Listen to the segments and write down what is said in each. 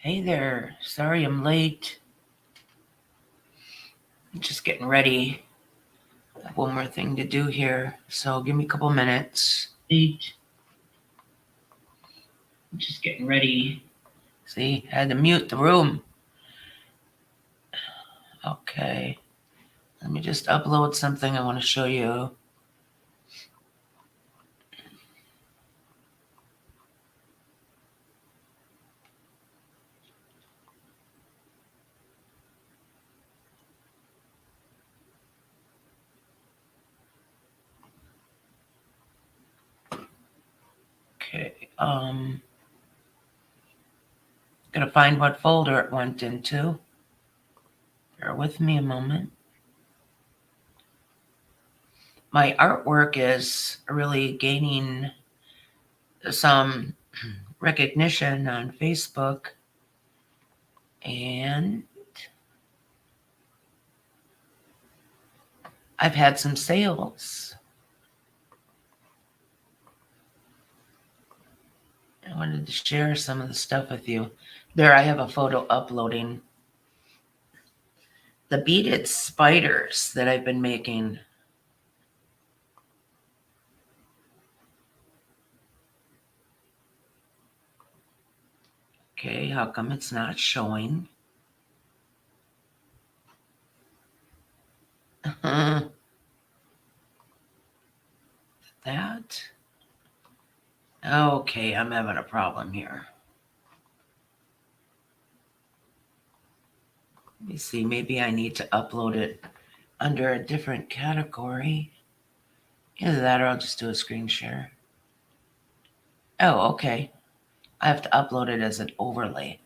Hey there. Sorry I'm late. I'm just getting ready. I have one more thing to do here, so give me a couple minutes. I'm just getting ready. See, I had to mute the room. Okay. Let me just upload something I want to show you. Okay. Gonna find what folder it went into. Bear with me a moment. My artwork is really gaining some recognition on Facebook, and I've had some sales. I wanted to share some of the stuff with you. There, I have a photo uploading. The beaded spiders that I've been making. Okay, how come it's not showing? That? Okay, I'm having a problem here. Let me see, maybe I need to upload it under a different category. Either that or I'll just do a screen share. Oh, okay. I have to upload it as an overlay.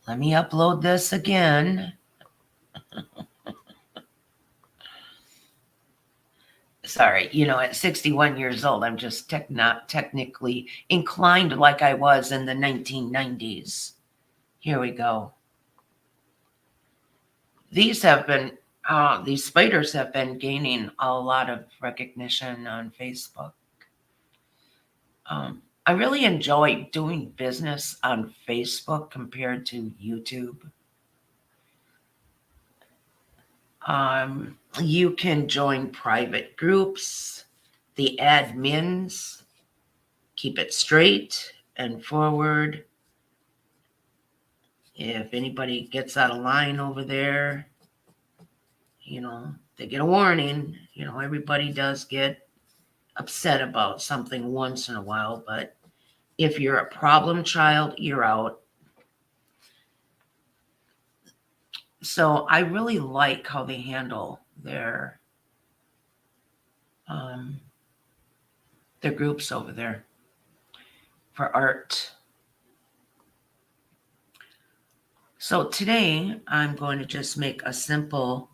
Let me upload this again. Sorry, at 61 years old, I'm just not technically inclined like I was in the 1990s. Here we go. These spiders have been gaining a lot of recognition on Facebook. I really enjoy doing business on Facebook compared to YouTube. You can join private groups. The admins keep it straight and forward. If anybody gets out of line over there, they get a warning. Everybody does get upset about something once in a while, but if you're a problem child, you're out. So I really like how they handle their groups over there for art. So today I'm going to just make a simple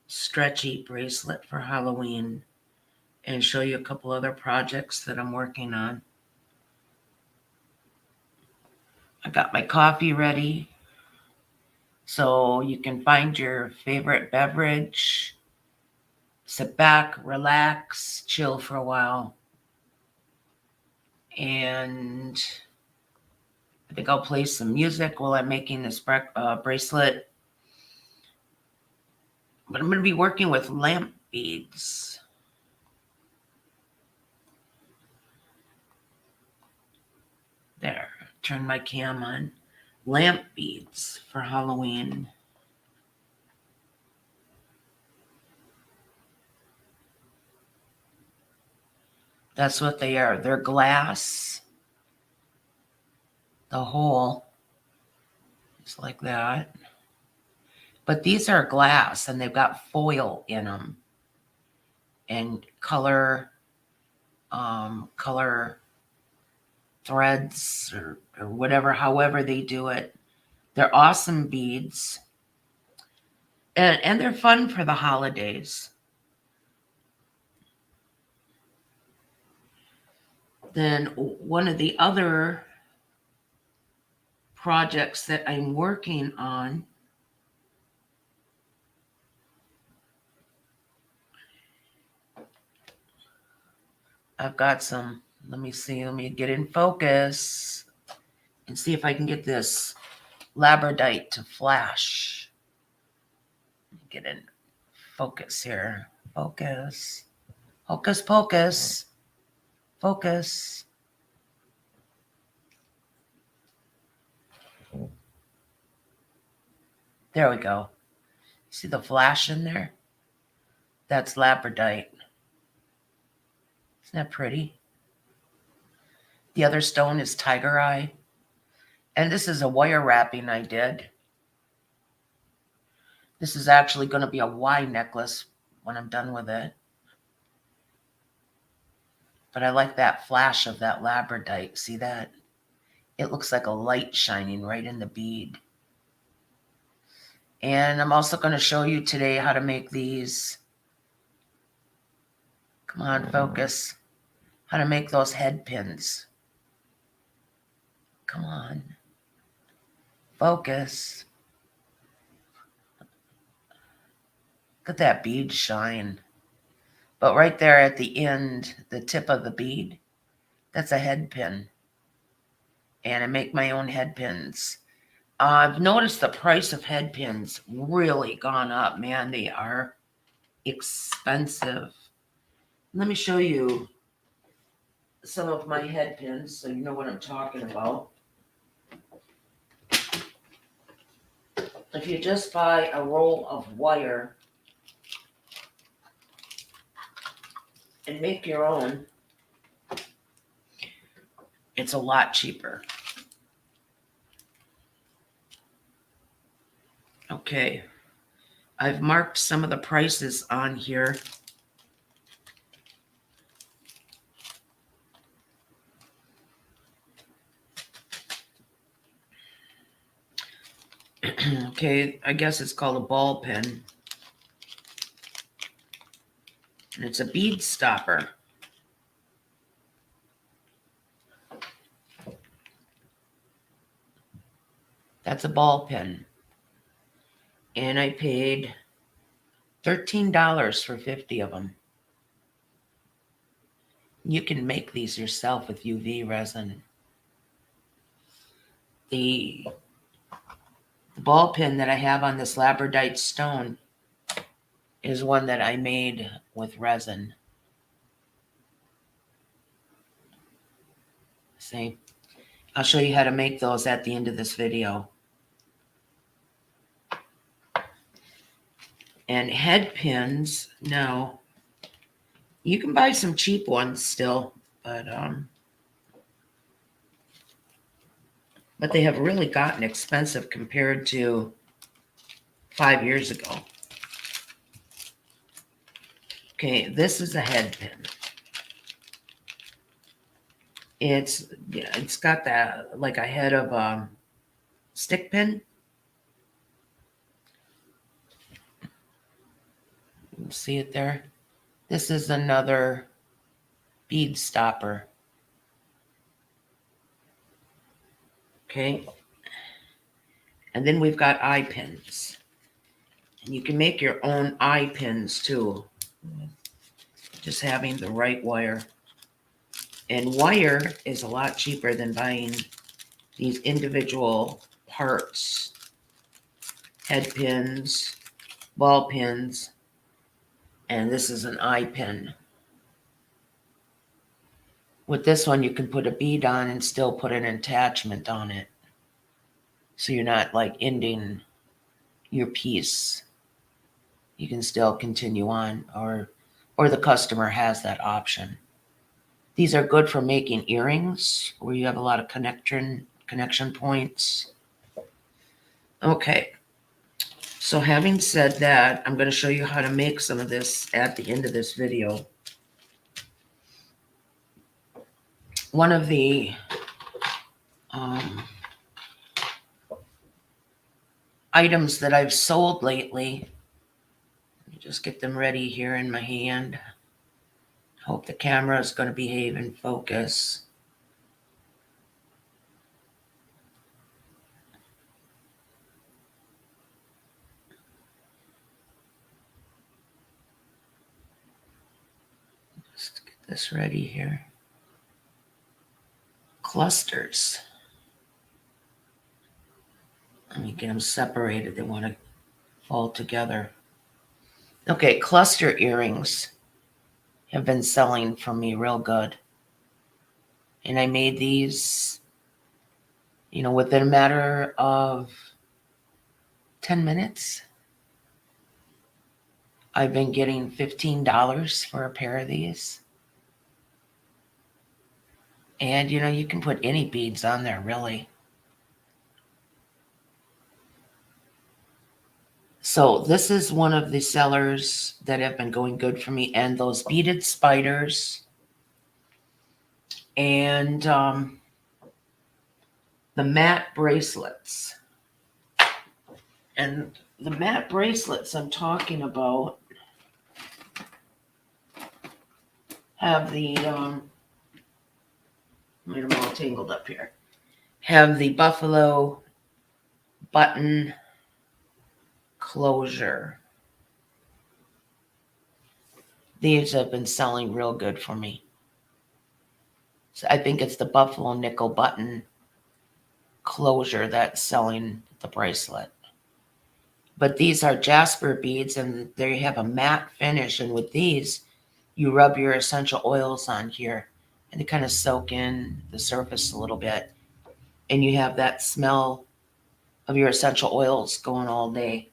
stretchy bracelet for Halloween and show you a couple other projects that I'm working on. I got my coffee ready. So you can find your favorite beverage, sit back, relax, chill for a while. And I think I'll play some music while I'm making this bracelet. But I'm going to be working with lamp beads. There, turn my cam on. Lamp beads for Halloween. That's what they are. They're glass. The hole is like that. But these are glass and they've got foil in them. And color threads or whatever, however they do it. They're awesome beads. And they're fun for the holidays. Then one of the other projects that I'm working on I've got some, let me see, let me get in focus and see if I can get this labradorite to flash. Get in focus here. Focus. Hocus pocus. Focus. There we go. See the flash in there? That's labradorite. Isn't that pretty? The other stone is tiger eye. And this is a wire wrapping I did. This is actually going to be a Y necklace when I'm done with it. But I like that flash of that labradorite. See that? It looks like a light shining right in the bead. And I'm also going to show you today how to make these. Come on, focus. How to make those head pins. Come on. Focus. Look at that bead shine. But right there at the end, the tip of the bead, that's a head pin. And I make my own head pins. I've noticed the price of head pins really gone up. Man, they are expensive. Let me show you some of my head pins so you know what I'm talking about. If you just buy a roll of wire and make your own, it's a lot cheaper. Okay, I've marked some of the prices on here. Okay, I guess it's called a ball pen. And it's a bead stopper. That's a ball pen. And I paid $13 for 50 of them. You can make these yourself with UV resin. The ball pen that I have on this labradorite stone is one that I made with resin. See? I'll show you how to make those at the end of this video. And head pins, no. You can buy some cheap ones still, but they have really gotten expensive compared to 5 years ago. Okay, this is a head pin. It's got that like a head of a stick pin. You see it there? This is another bead stopper. Okay. And then we've got eye pins. And you can make your own eye pins too. Just having the right wire. And wire is a lot cheaper than buying these individual parts. Head pins, ball pins, and this is an eye pin. With this one, you can put a bead on and still put an attachment on it. So you're not like ending your piece. You can still continue on, or the customer has that option. These are good for making earrings where you have a lot of connection points. Okay. So having said that, I'm going to show you how to make some of this at the end of this video. One of the items that I've sold lately, let me just get them ready here in my hand. Hope the camera is going to behave and focus. Just get this ready here. Clusters. Let me get them separated. They want to fall together. Okay, cluster earrings have been selling for me real good. And I made these, within a matter of 10 minutes. I've been getting $15 for a pair of these. And, you can put any beads on there, really. So this is one of the sellers that have been going good for me. And those beaded spiders and the matte bracelets. And the matte bracelets I'm talking about have the, wait, I'm all tangled up here. Have the buffalo button closure. These have been selling real good for me. So I think it's the buffalo nickel button closure that's selling the bracelet. But these are jasper beads and they have a matte finish. And with these, you rub your essential oils on here and they kind of soak in the surface a little bit. And you have that smell of your essential oils going all day.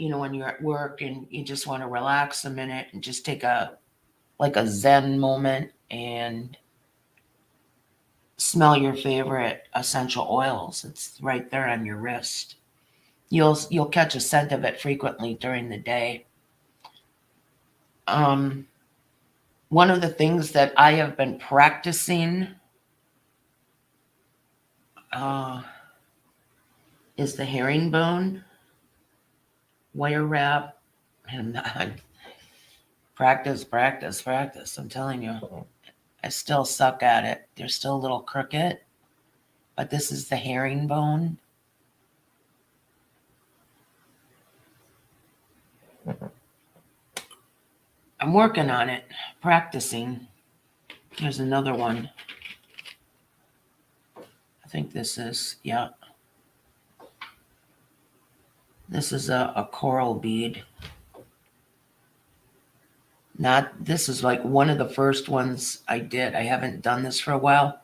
When you're at work and you just want to relax a minute and just take a Zen moment and smell your favorite essential oils. It's right there on your wrist. You'll catch a scent of it frequently during the day. One of the things that I have been practicing is the herringbone wire wrap. And practice. I'm telling you, I still suck at it. They're still a little crooked, but this is the herringbone. I'm working on it, practicing. Here's another one. I think this is, yeah. This is a coral bead. This is like one of the first ones I did. I haven't done this for a while.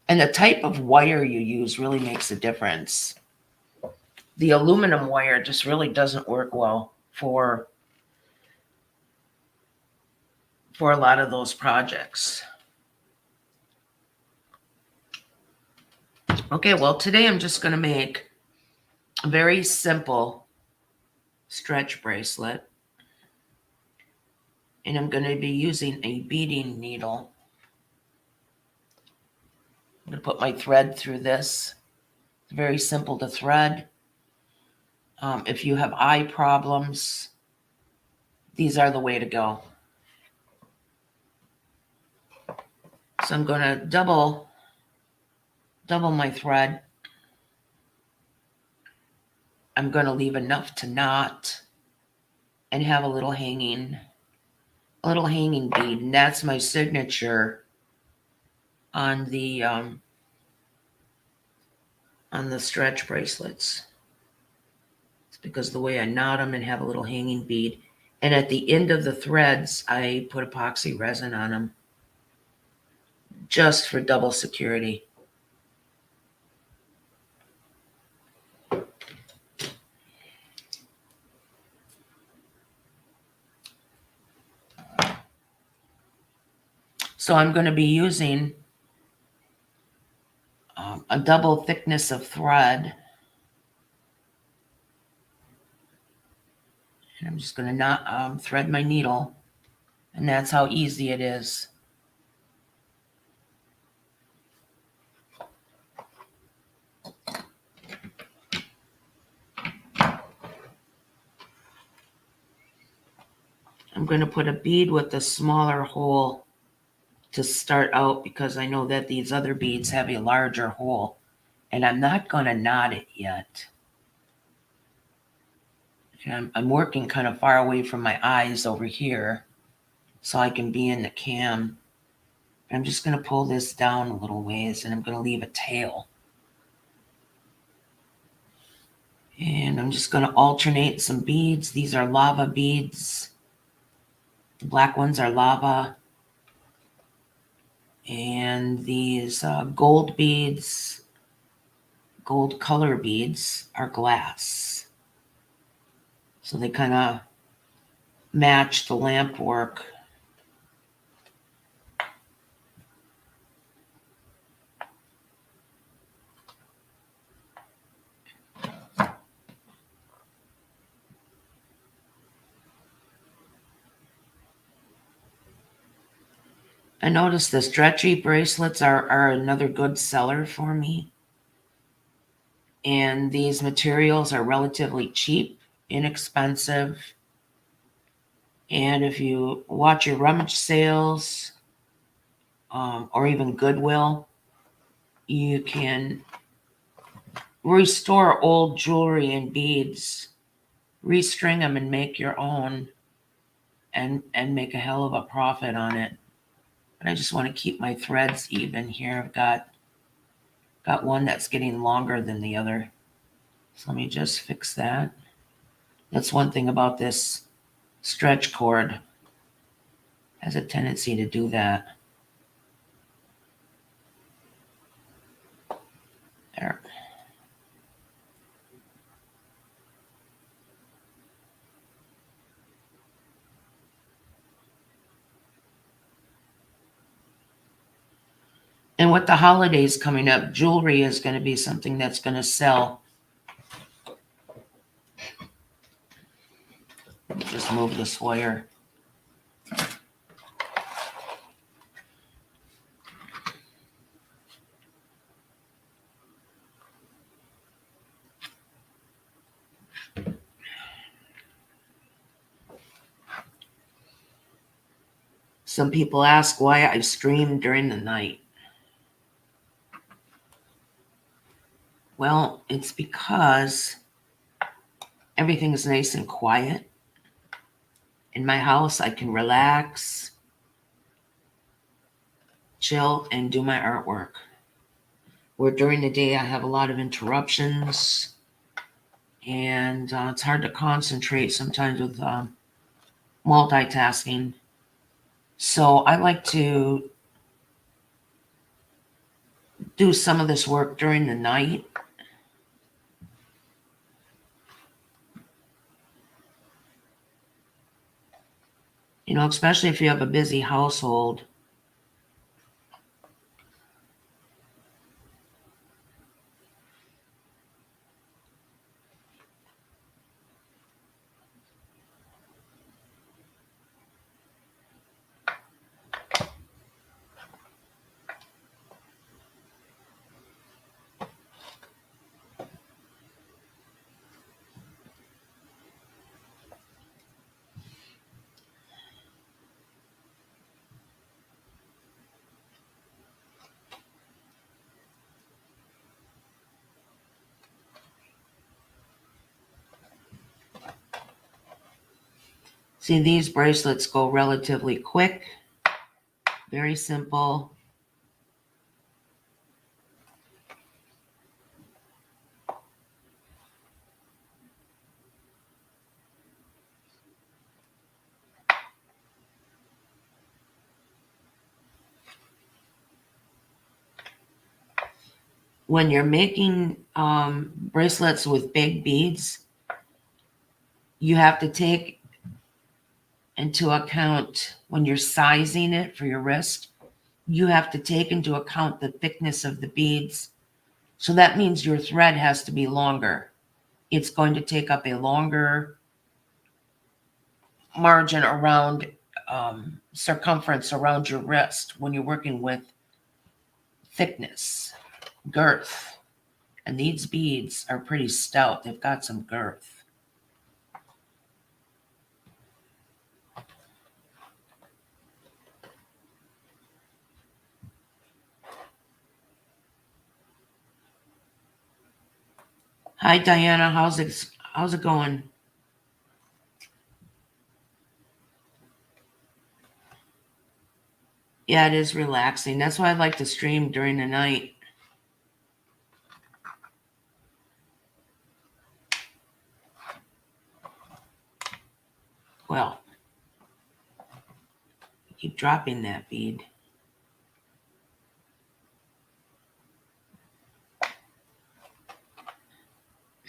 And the type of wire you use really makes a difference. The aluminum wire just really doesn't work well for a lot of those projects. Okay, well, today I'm just going to make a very simple stretch bracelet. And I'm going to be using a beading needle. I'm going to put my thread through this. It's very simple to thread. If you have eye problems, these are the way to go. So I'm going to double my thread. I'm going to leave enough to knot and have a little hanging bead. And that's my signature on the stretch bracelets. It's because the way I knot them and have a little hanging bead. And at the end of the threads, I put epoxy resin on them just for double security. So I'm going to be using a double thickness of thread. And I'm just going to thread my needle. And that's how easy it is. I'm going to put a bead with a smaller hole to start out because I know that these other beads have a larger hole. And I'm not going to knot it yet. And I'm working kind of far away from my eyes over here so I can be in the cam. I'm just going to pull this down a little ways and I'm going to leave a tail. And I'm just going to alternate some beads. These are lava beads. The black ones are lava. And these gold beads, gold color beads, are glass. So they kind of match the lamp work. I noticed the stretchy bracelets are another good seller for me. And these materials are relatively cheap, inexpensive. And if you watch your rummage sales or even Goodwill, you can restore old jewelry and beads, restring them and make your own and make a hell of a profit on it. But I just want to keep my threads even here. I've got one that's getting longer than the other. So let me just fix that. That's one thing about this stretch cord. Has a tendency to do that. There. And with the holidays coming up, jewelry is going to be something that's going to sell. Just move this wire. Some people ask why I stream during the night. Well, it's because everything is nice and quiet. In my house, I can relax, chill, and do my artwork. Where during the day, I have a lot of interruptions, and it's hard to concentrate sometimes with multitasking. So I like to do some of this work during the night. You know, especially if you have a busy household. See, these bracelets go relatively quick, very simple. When you're making bracelets with big beads, you have to take into account when you're sizing it for your wrist, you have to take into account the thickness of the beads. So that means your thread has to be longer. It's going to take up a longer margin around circumference around your wrist when you're working with thickness, girth. And these beads are pretty stout. They've got some girth. Hi, Diana. How's it going? Yeah, it is relaxing. That's why I like to stream during the night. Well, keep dropping that bead.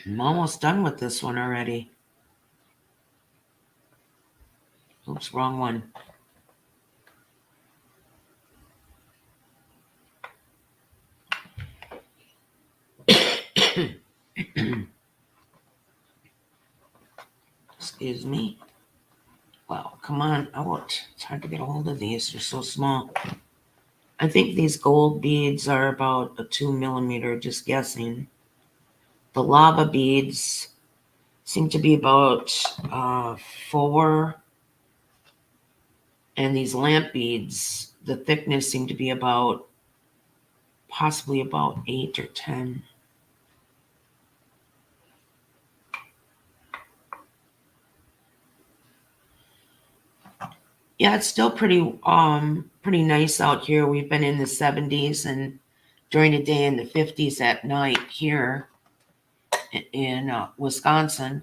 I'm almost done with this one already. Oops, wrong one. Excuse me. Well, come on out. It's hard to get a hold of these. They're so small. I think these gold beads are about a 2 millimeter, just guessing. The lava beads seem to be about 4. And these lamp beads, the thickness seemed to be possibly about 8 or 10. Yeah, it's still pretty nice out here. We've been in the 70s and during the day in the 50s at night here in Wisconsin.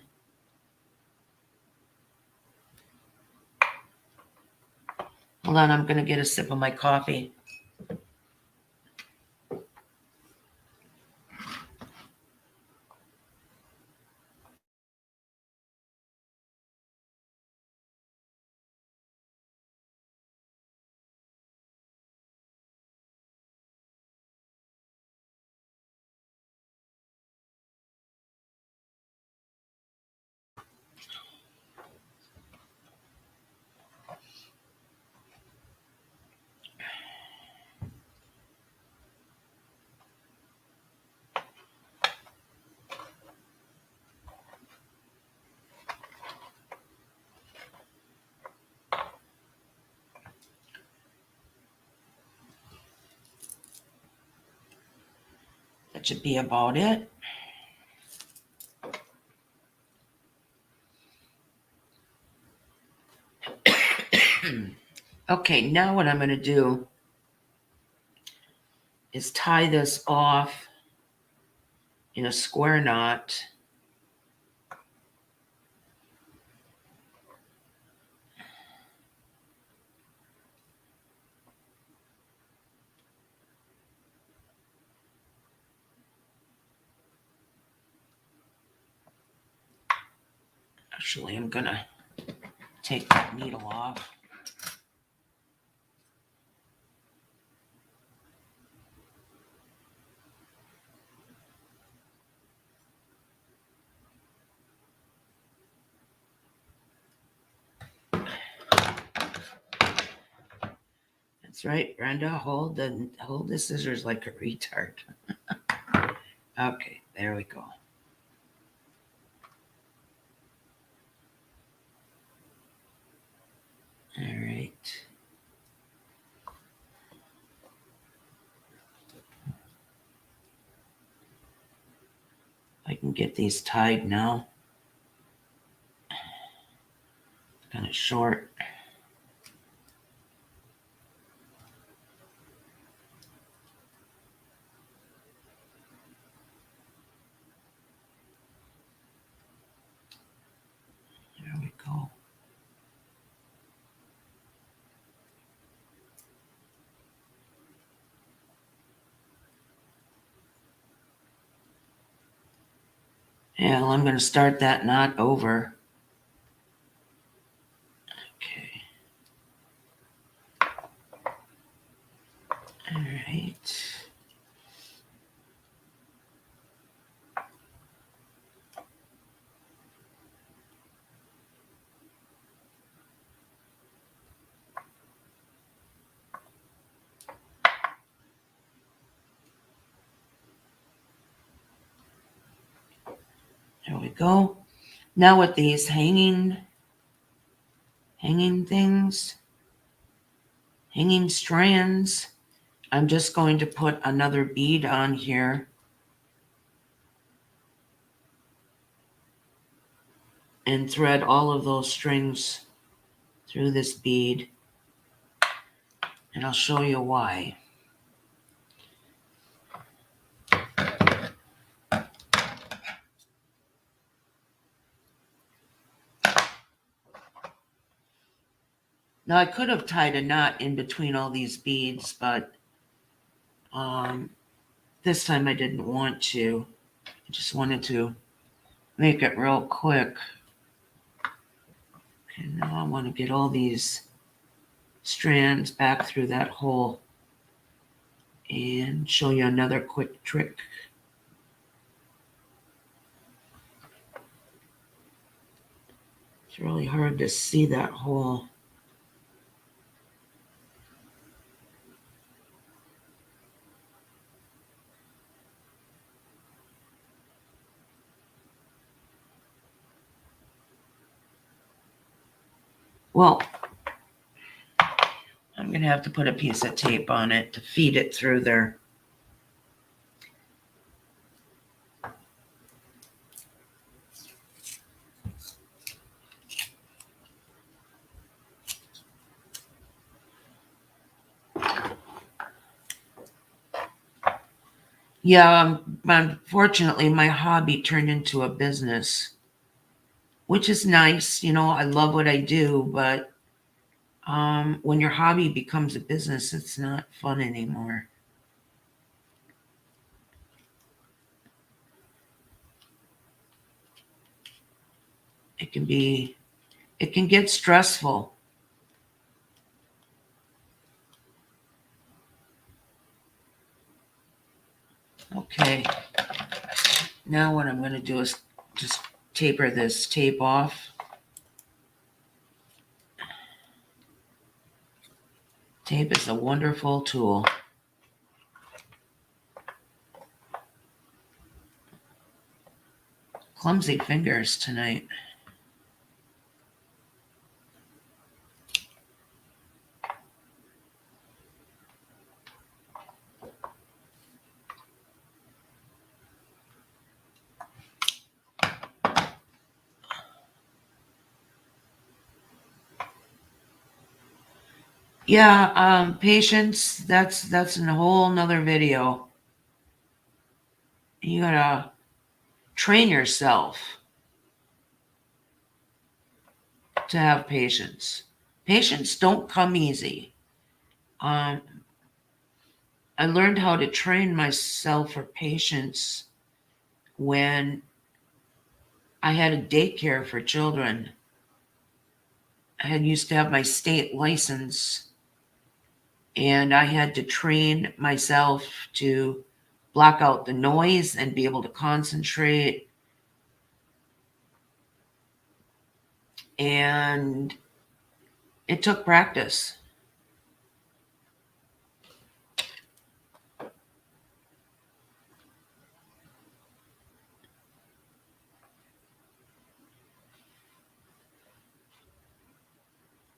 Hold on, I'm going to get a sip of my coffee. That should be about it. Okay, now what I'm going to do is tie this off in a square knot. Actually, I'm going to take that needle off. That's right, Brenda. Hold the scissors like a retard. Okay, there we go. All right. I can get these tied now. Kind of short. There we go. Yeah, well, I'm going to start that knot over. Okay. All right. There we go. Now with these hanging things, hanging strands, I'm just going to put another bead on here and thread all of those strings through this bead. And I'll show you why. Now I could have tied a knot in between all these beads, but this time I didn't want to. I just wanted to make it real quick. Okay, now I want to get all these strands back through that hole and show you another quick trick. It's really hard to see that hole. Well, I'm going to have to put a piece of tape on it to feed it through there. Yeah, unfortunately, my hobby turned into a business, which is nice. You know, I love what I do, but when your hobby becomes a business, it's not fun anymore. It can get stressful. Okay, now what I'm going to do is just taper this tape off. Tape is a wonderful tool. Clumsy fingers tonight. Yeah, patience, that's a whole nother video. You gotta train yourself to have patience. Patience don't come easy. Um, I learned how to train myself for patience when I had a daycare for children. I had used to have my state license, and I had to train myself to block out the noise and be able to concentrate. And it took practice.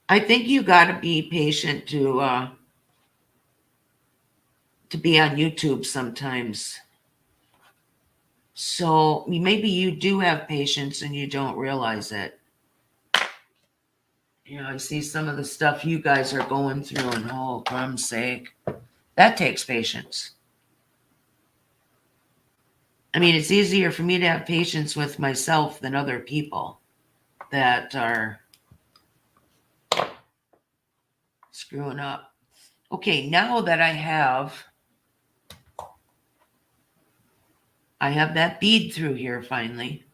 I think you got to be patient to be on YouTube sometimes. So maybe you do have patience and you don't realize it. You know, I see some of the stuff you guys are going through, and oh, crumb's sake, that takes patience. I mean, it's easier for me to have patience with myself than other people that are screwing up. Okay, now that I have that bead through here finally,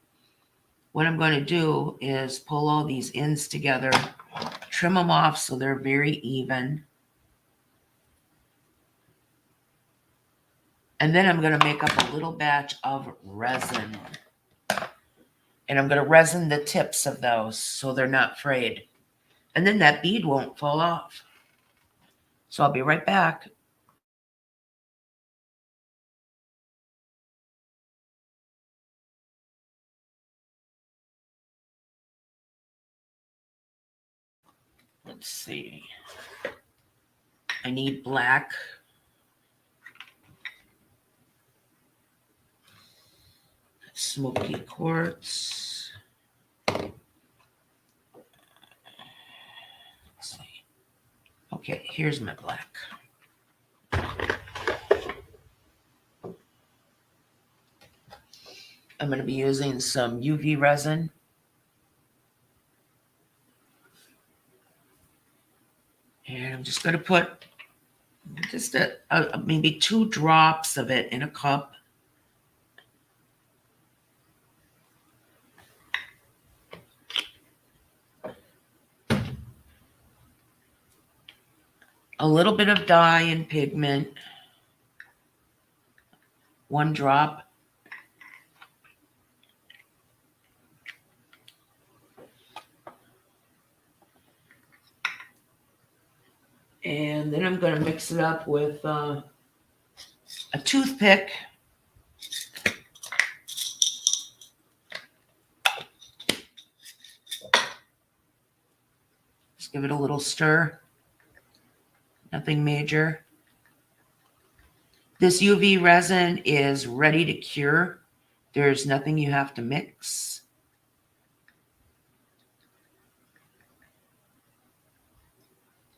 what I'm going to do is pull all these ends together, trim them off so they're very even. And then I'm going to make up a little batch of resin. And I'm going to resin the tips of those so they're not frayed. And then that bead won't fall off. So I'll be right back. Let's see. I need black. Smoky quartz. Let's see. Okay, here's my black. I'm going to be using some UV resin. just going to put just maybe 2 drops of it in a cup. A little bit of dye and pigment. 1 drop. And then I'm going to mix it up with a toothpick. Just give it a little stir. Nothing major. This UV resin is ready to cure. There's nothing you have to mix.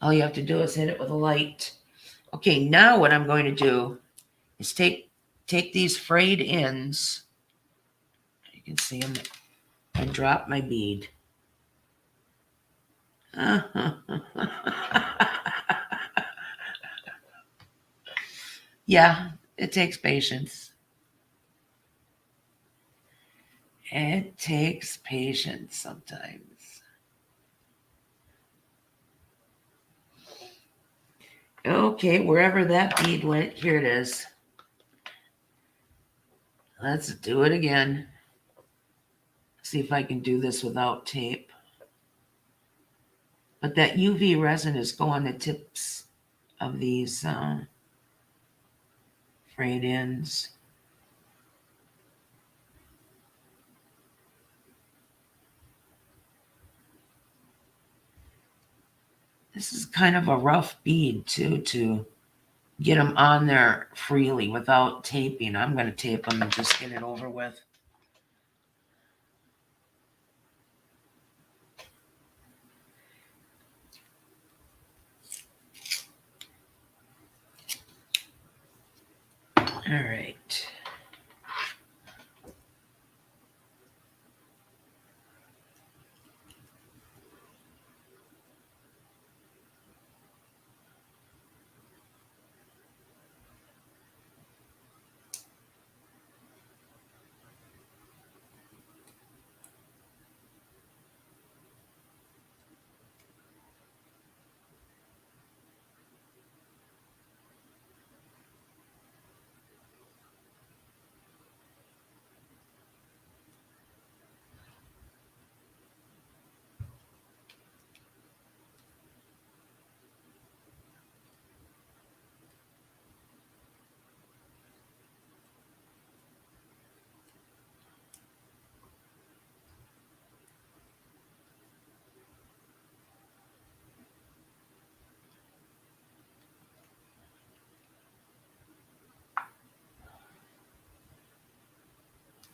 All you have to do is hit it with a light. Okay, now what I'm going to do is take these frayed ends. You can see them, and drop my bead. Yeah, it takes patience. It takes patience sometimes. Okay, wherever that bead went, here it is. Let's do it again. See if I can do this without tape. But that UV resin is go on the tips of these frayed ends. This is kind of a rough bead too, to get them on there freely without taping. I'm going to tape them and just get it over with. All right.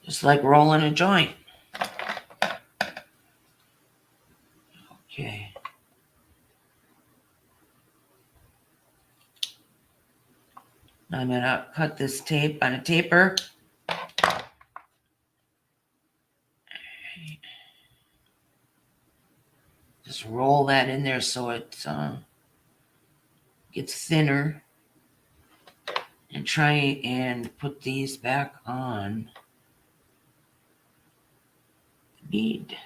Just like rolling a joint. Okay. I'm going to cut this tape on a taper. Just roll that in there so it gets thinner. And try and put these back on the bead.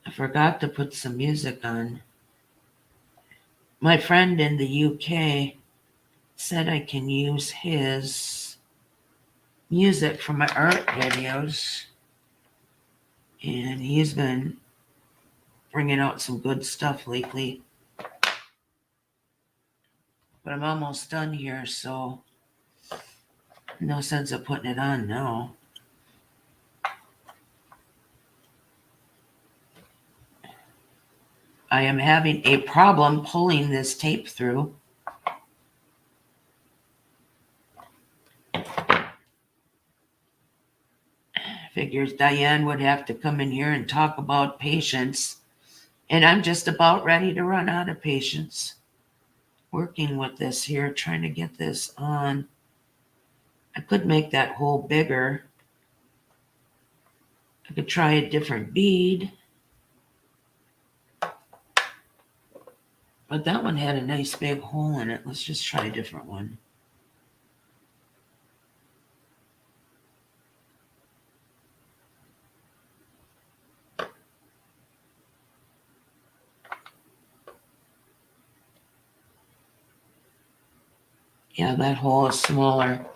I forgot to put some music on. My friend in the UK said I can use his music for my art videos. And he's been bringing out some good stuff lately. But I'm almost done here, so no sense of putting it on now. I am having a problem pulling this tape through. Figures Diane would have to come in here and talk about patience. And I'm just about ready to run out of patience. Working with this here, trying to get this on. I could make that hole bigger. I could try a different bead. But that one had a nice big hole in it. Let's just try a different one. Yeah, that hole is smaller.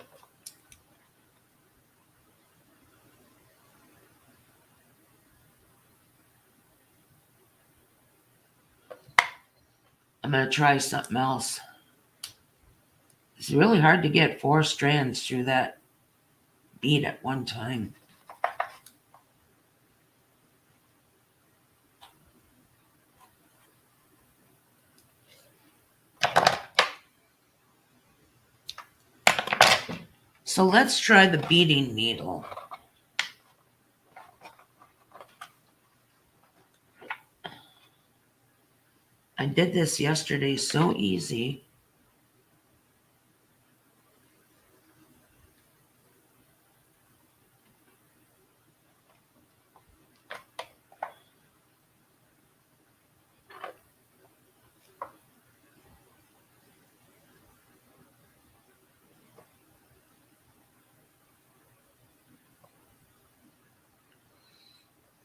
I'm going to try something else. It's really hard to get 4 strands through that bead at one time. So let's try the beading needle. I did this yesterday, so easy.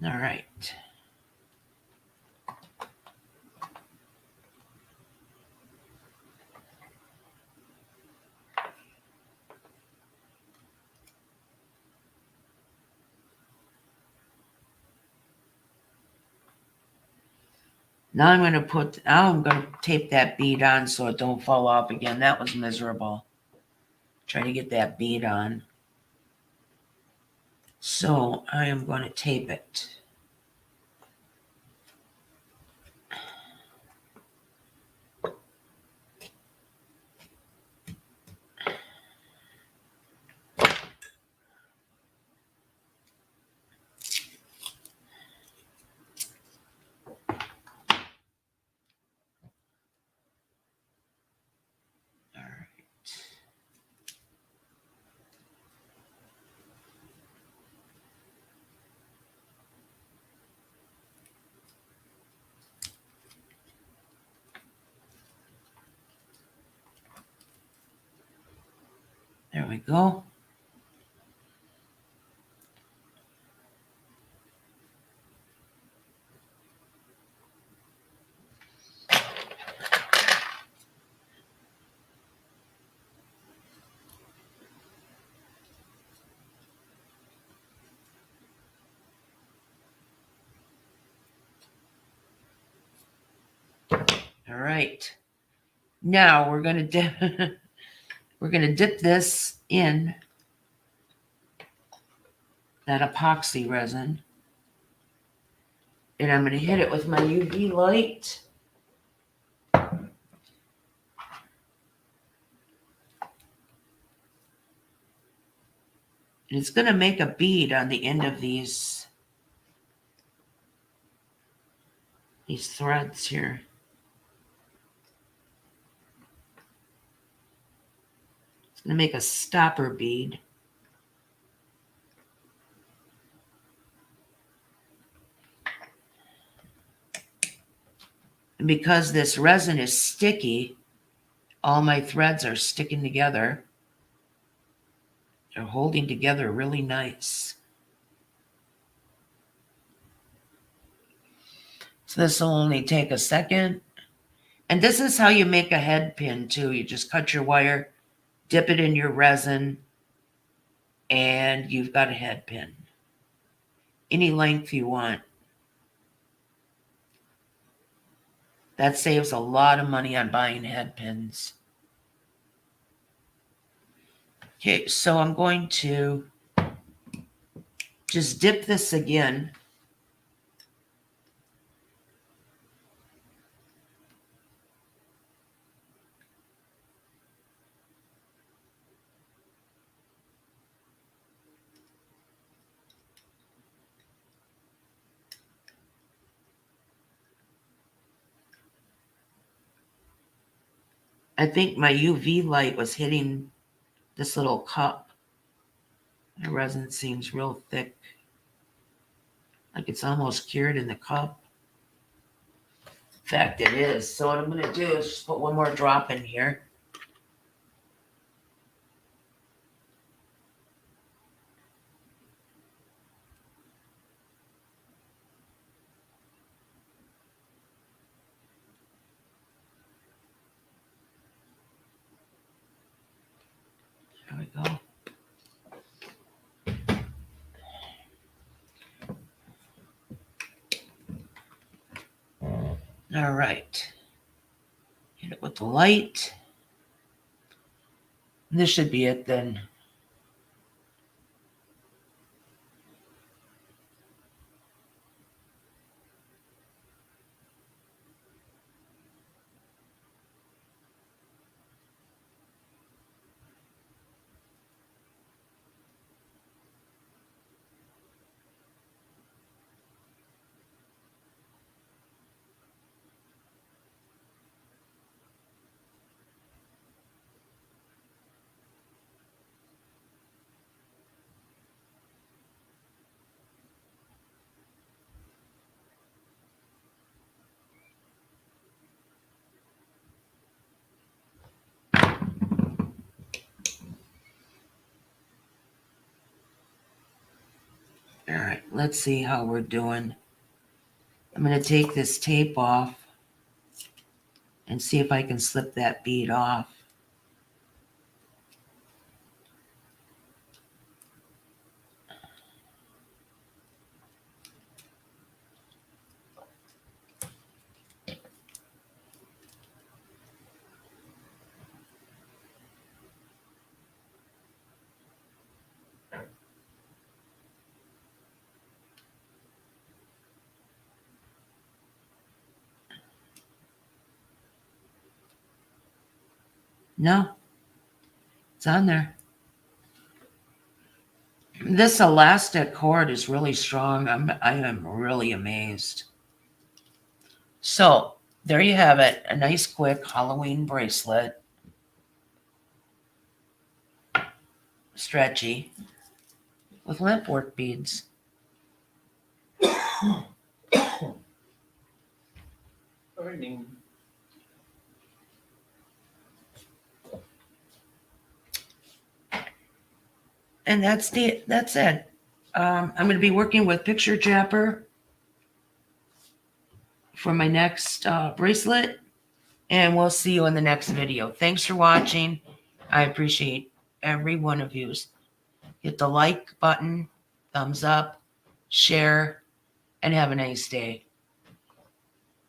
All right. Now I'm going to tape that bead on so it don't fall off again. That was miserable. Trying to get that bead on. So I am going to tape it. All right. There we go. All right. Now we're going to dip this in that epoxy resin. And I'm going to hit it with my UV light. And it's going to make a bead on the end of these threads here. It's going to make a stopper bead. And because this resin is sticky, all my threads are sticking together. They're holding together really nice. So this will only take a second. And this is how you make a head pin too. You just cut your wire, dip it in your resin, and you've got a head pin. Any length you want. That saves a lot of money on buying head pins. Okay, so I'm going to just dip this again. I think my UV light was hitting this little cup. The resin seems real thick, like it's almost cured in the cup. In fact, it is. So what I'm going to do is just put one more drop in here. There we go. All right. Hit it with the light. This should be it then. All right, let's see how we're doing. I'm going to take this tape off and see if I can slip that bead off. No, it's on there. This elastic cord is really strong. I am really amazed. So there you have it. A nice quick Halloween bracelet. Stretchy. With lampwork beads. Burning. And that's it. I'm going to be working with Picture Japper for my next bracelet. And we'll see you in the next video. Thanks for watching. I appreciate every one of you. Hit the like button, thumbs up, share, and have a nice day.